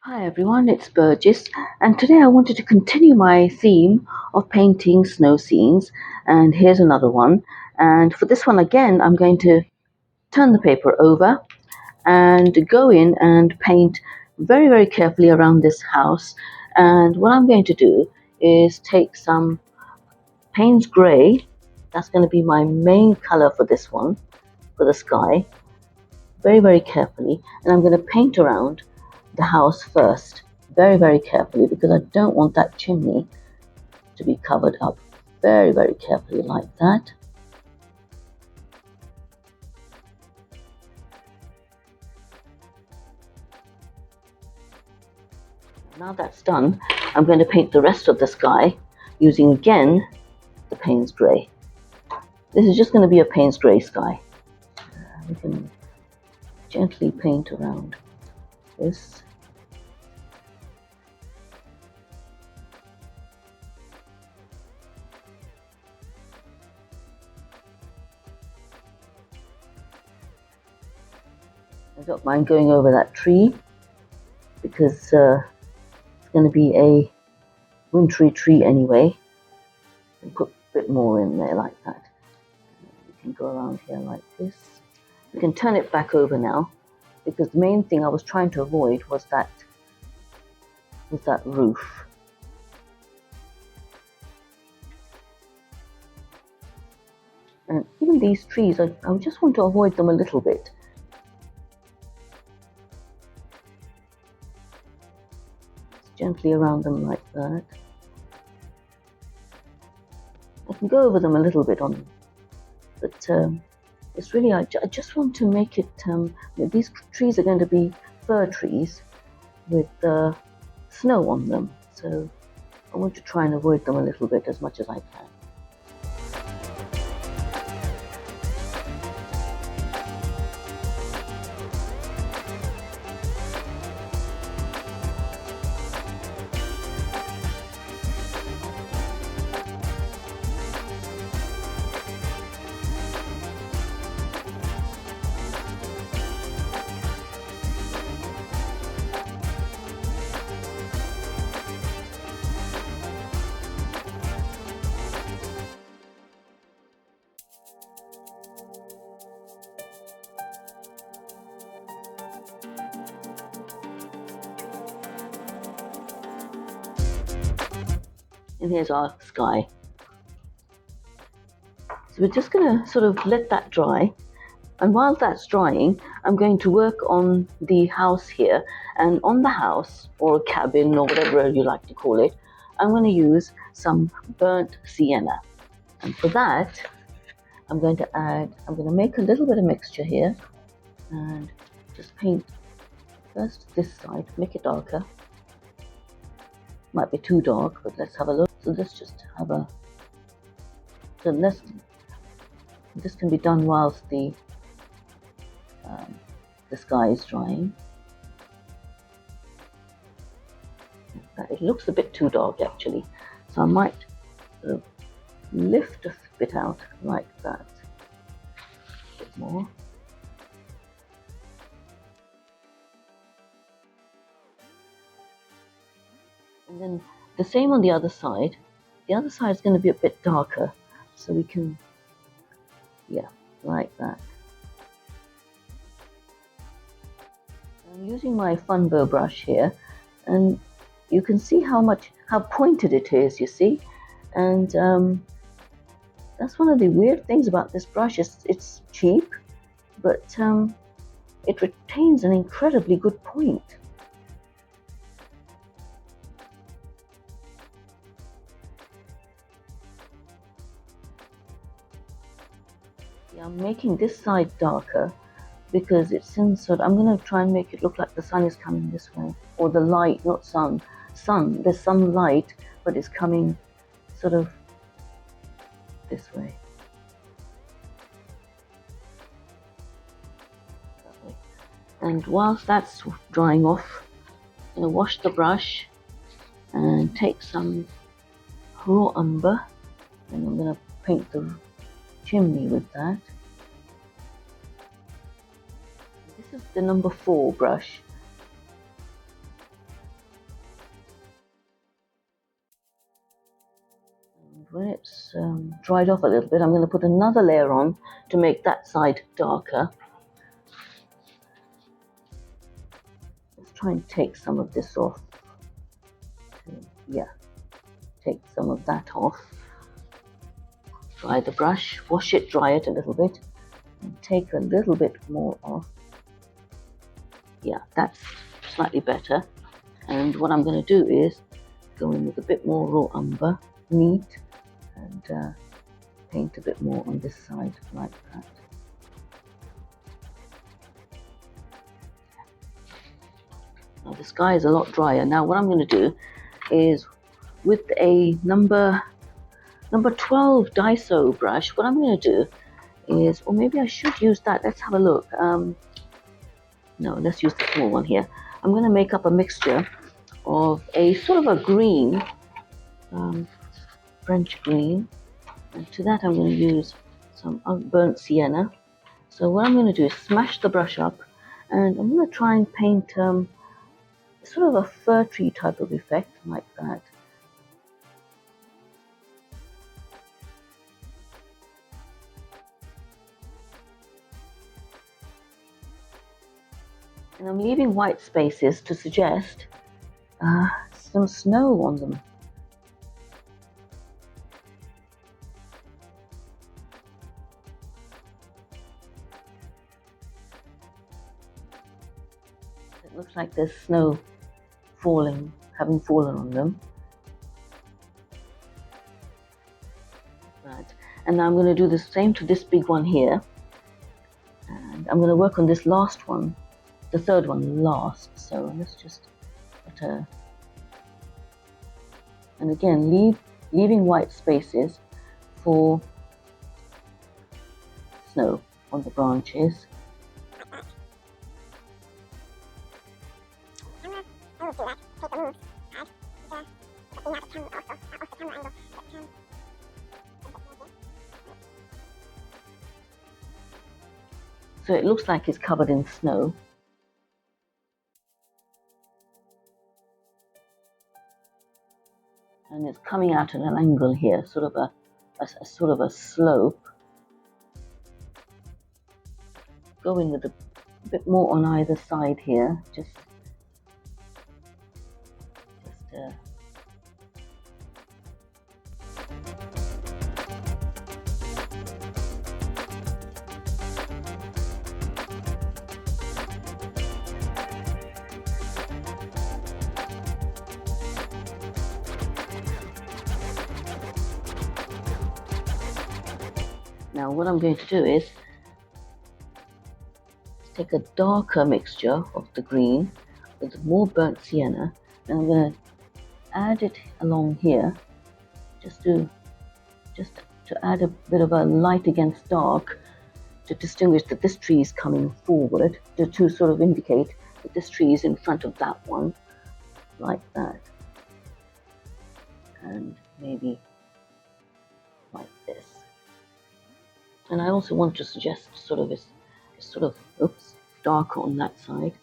Hi everyone, it's Burgess, and today I wanted to continue my theme of painting snow scenes, and here's another one. And for this one again, I'm going to turn the paper over and go in and paint very, very carefully around this house. And what I'm going to do is take some Payne's Grey, that's going to be my main color for this one, for the sky, very, very carefully, and I'm going to paint around the house first, very, very carefully, because I don't want that chimney to be covered up. Very, very carefully like that. Now that's done, I'm going to paint the rest of the sky using again the Payne's Grey. This is just going to be a Payne's Grey sky. We can gently paint around this. I don't mind going over that tree because it's going to be a wintry tree anyway. And put a bit more in there like that. We can go around here like this. We can turn it back over now because the main thing I was trying to avoid was that roof. And even these trees, I just want to avoid them a little bit. Just gently around them like that. I can go over them a little bit on, but it's really, I just want to make it, these trees are going to be fir trees with snow on them, so I want to try and avoid them a little bit as much as I can. And here's our sky. So we're just going to sort of let that dry. And while that's drying, I'm going to work on the house here. And on the house, or a cabin, or whatever you like to call it, I'm going to use some burnt sienna. And for that, I'm going to make a little bit of mixture here. And just paint first this side, make it darker. Might be too dark, but let's have a look. So let's just have a, so this can be done whilst the sky is drying. It looks a bit too dark actually, so I might sort of lift a bit out like that, a bit more. And then the same on the other side. The other side is going to be a bit darker, so we can, yeah, like that. I'm using my Funbow brush here, and you can see how pointed it is, you see, and that's one of the weird things about this brush. It's cheap, but it retains an incredibly good point. Yeah, I'm making this side darker because it's in sort of, I'm going to try and make it look like the sun is coming this way, or the light, not sun, there's some light, but it's coming sort of this way. And whilst that's drying off, I'm going to wash the brush and take some raw umber, and I'm going to paint the chimney with that. This is the number 4 brush. when it's dried off a little bit, I'm going to put another layer on to make that side darker. Let's try and take some of this off. Yeah, take some of that off. Dry the brush, wash it, dry it a little bit, and take a little bit more off. Yeah, that's slightly better. And what I'm going to do is go in with a bit more raw umber, neat, and paint a bit more on this side like that. Now the sky is a lot drier. Now what I'm going to do is with a number 12 Daiso brush, what I'm going to do is, or maybe I should use that, let's have a look. No, let's use the small one here. I'm going to make up a mixture of a sort of a green, French green, and to that I'm going to use some burnt sienna. So what I'm going to do is smash the brush up, and I'm going to try and paint sort of a fir tree type of effect like that. And I'm leaving white spaces to suggest some snow on them. It looks like there's snow having fallen on them. Right, and now I'm going to do the same to this big one here. And I'm going to work on this last one, the third one last. So let's just put a, and again leaving white spaces for snow on the branches. So it looks like it's covered in snow. And it's coming out at an angle here, sort of a slope. Going with a bit more on either side here, just Now what I'm going to do is take a darker mixture of the green with more burnt sienna, and I'm going to add it along here just to add a bit of a light against dark to distinguish that this tree is coming forward, to sort of indicate that this tree is in front of that one, like that, and maybe like this. And I also want to suggest it's sort of darker on that side.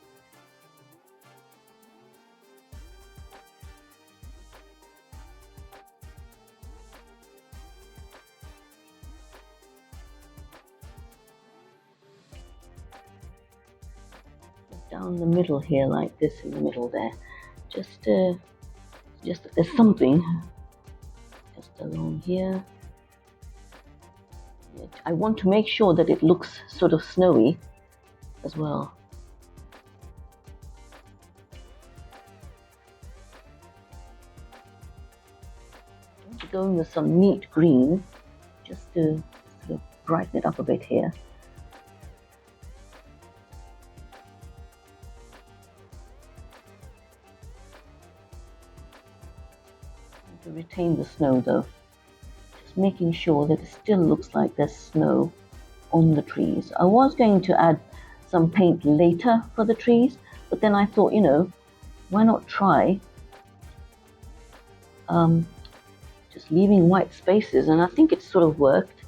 Down the middle here, like this, in the middle there, just that there's something just along here. I want to make sure that it looks sort of snowy as well. Going with some neat green just to sort of brighten it up a bit here. To retain the snow though, just making sure that it still looks like there's snow on the trees. I was going to add some paint later for the trees, but then I thought, why not try just leaving white spaces, and I think it sort of worked.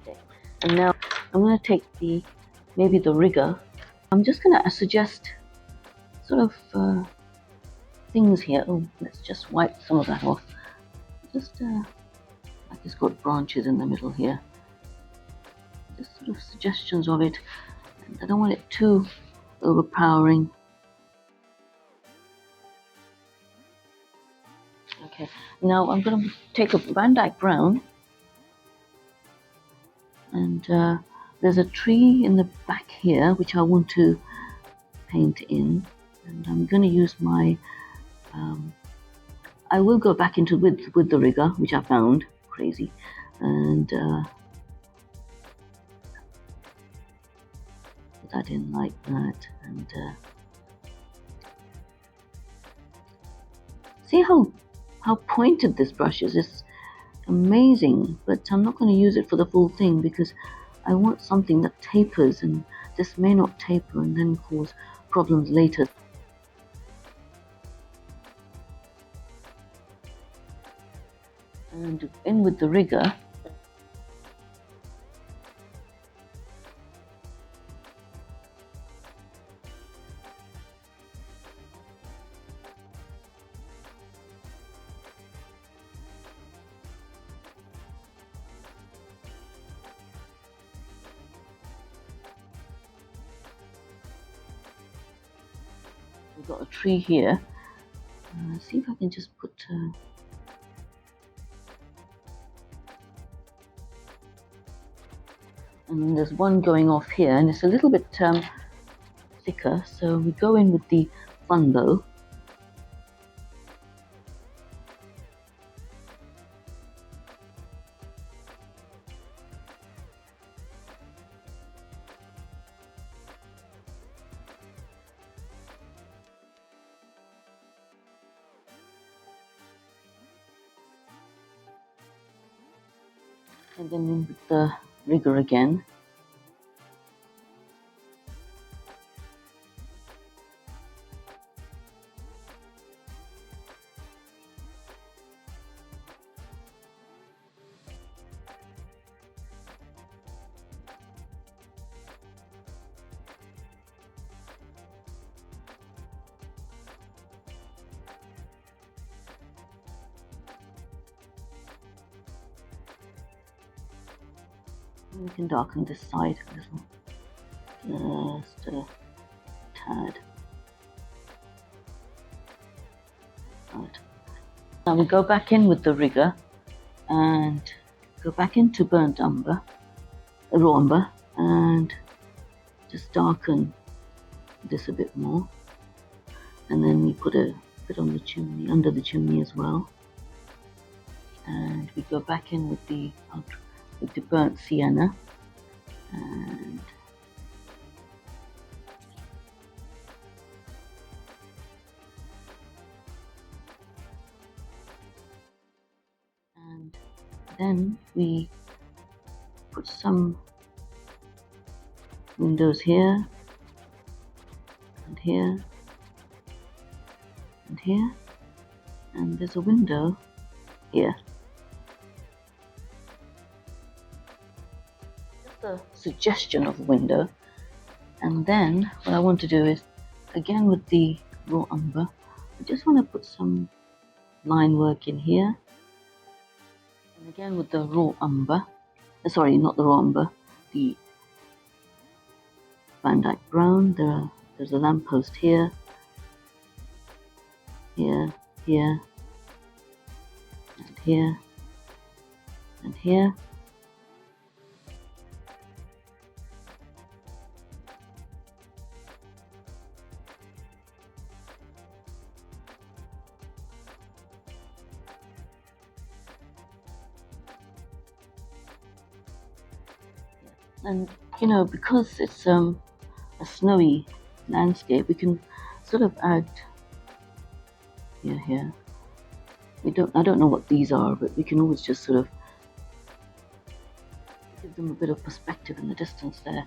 Okay, and now I'm going to take maybe the rigger I'm just going to suggest sort of things here. Oh, let's just wipe some of that off. Just like it's got branches in the middle here. Just sort of suggestions of it. And I don't want it too overpowering. Okay, now I'm going to take a Van Dyke brown, and there's a tree in the back here which I want to paint in, and I'm going to use my I will go back into with the rigger, which I found crazy, and put that in like that, and see how pointed this brush is. It's amazing, but I'm not going to use it for the full thing because I want something that tapers, and this may not taper and then cause problems later. And in with the rigger, we've got a tree here. See if I can just put and then there's one going off here, and it's a little bit thicker, so we go in with the fun bow. And then in with the rigger again. We can darken this side a little, just a tad. Right. Now we go back in with the rigger and go back into burnt umber, raw umber, and just darken this a bit more. And then we put a bit on the chimney, under the chimney as well. And we go back in with the burnt sienna, and then we put some windows here and here and here, and there's a window here. Just a suggestion of a window. And then what I want to do is, again with the raw umber, I just want to put some line work in here. And again with the raw umber, sorry, not the raw umber, the Van Dyke brown. There's a lamppost here, here, here, and here, and here. And you know, because it's a snowy landscape, we can sort of add here. I don't know what these are, but we can always just sort of give them a bit of perspective in the distance there.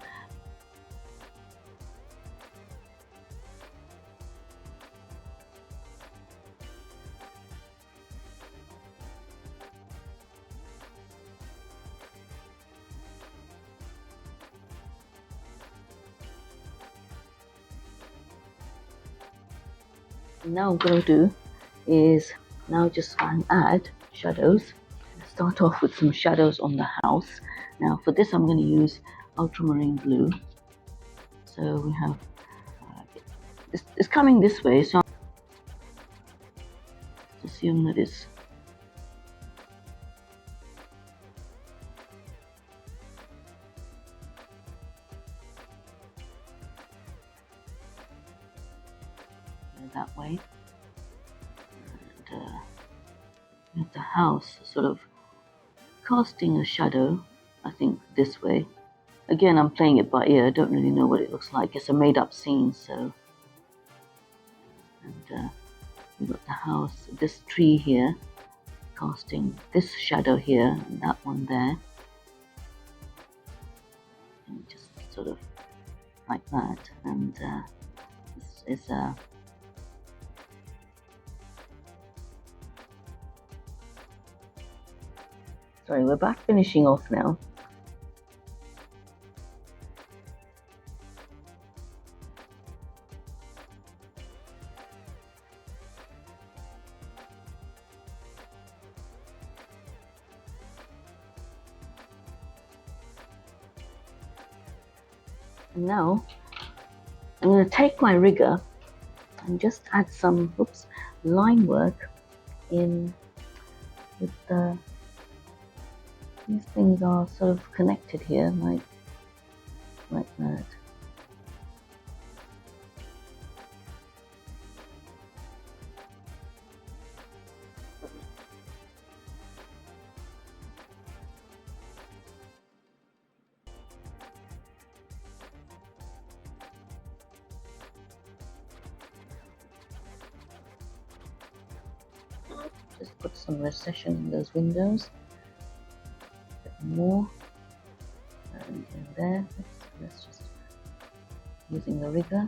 Now I'm going to do is now just add shadows. Start off with some shadows on the house. Now for this I'm going to use ultramarine blue. So we have it's coming this way, so I'll assume that it's that way. And with the house sort of casting a shadow, I think this way. Again, I'm playing it by ear. I don't really know what it looks like. It's a made-up scene, so. And we've got the house, this tree here, casting this shadow here, and that one there. And just sort of like that. And this is sorry, we're back finishing off now. And now I'm going to take my rigger and just add some line work in with the. These things are sort of connected here, like that. Just put some recession in those windows. More and in there. Let's just using the rigger.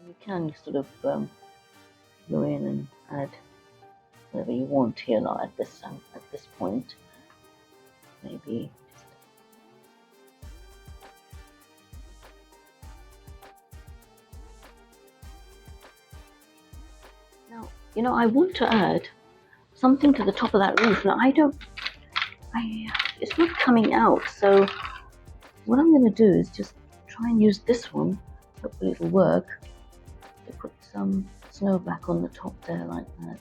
You can sort of go in and add whatever you want here now at this point. Maybe. Now, I want to add something to the top of that roof. Now, it's not coming out. So what I'm going to do is just try and use this one. Hopefully it'll work. To put some snow back on the top there like that.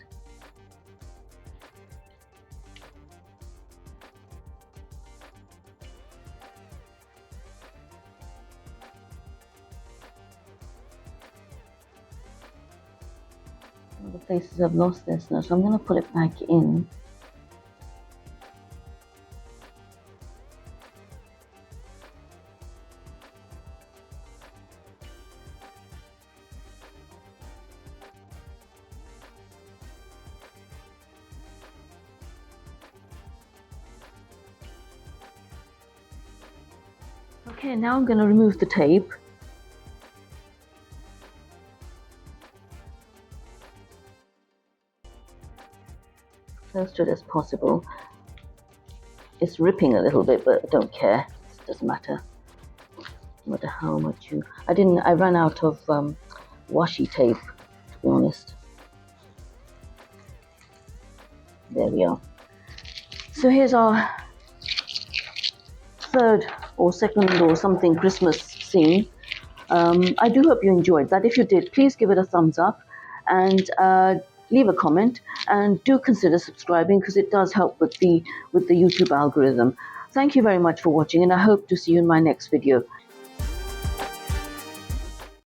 The places I've lost their snow, so I'm going to put it back in. Okay, now I'm going to remove the tape. Close to it as possible. It's ripping a little bit, but I don't care. It doesn't matter. No matter how much you. I ran out of washi tape, to be honest. There we are. So here's our third or second or something Christmas scene. I do hope you enjoyed that. If you did, please give it a thumbs up and leave a comment, and do consider subscribing because it does help with the YouTube algorithm. Thank you very much for watching, and I hope to see you in my next video.